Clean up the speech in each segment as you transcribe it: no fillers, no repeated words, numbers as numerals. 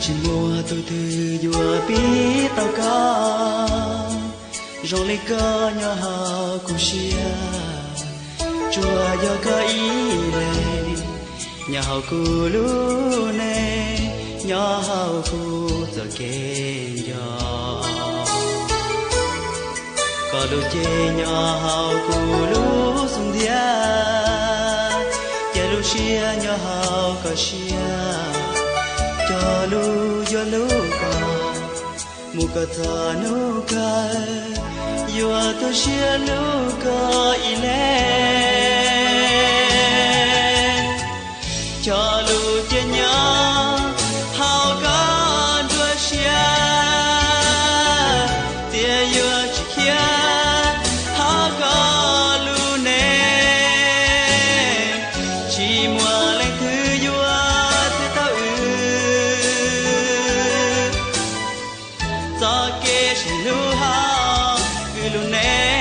chỉ mua tôi thư vừa biết tao có rồi lấy cơ nhỏ hào cùng chia chùa do cơ ý này nhà hào cu lú nè nhỏ hào cu giờ kê nhỏ có đôi chê nhỏ hào cu lú sung thia chê lú chia nhỏ hào có chia cho lu yo lu ka mu ka tha nu ka yo to shia lu ka ile cho lu che nya hao ka đua shia tia yo chi khia hao ka lu ne chi mua lên thứ yo lu ha lu ne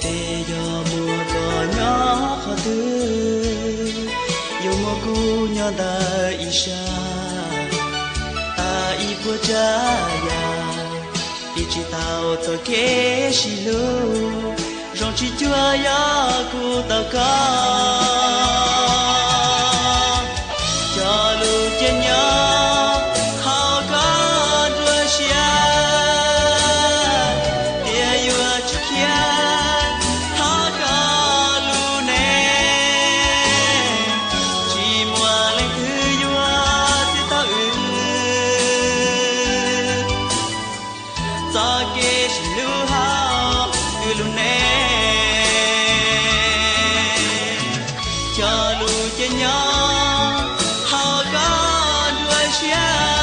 tê yo mua có nhỏ khó tư yo mua cu nhỏ ta isha ta i bua cha ya i chỉ tao cho kế xì lu rong chỉ chua ya cu tao có cho lu trên nhỏ cho lu trên nhỏ hao có đuôi chia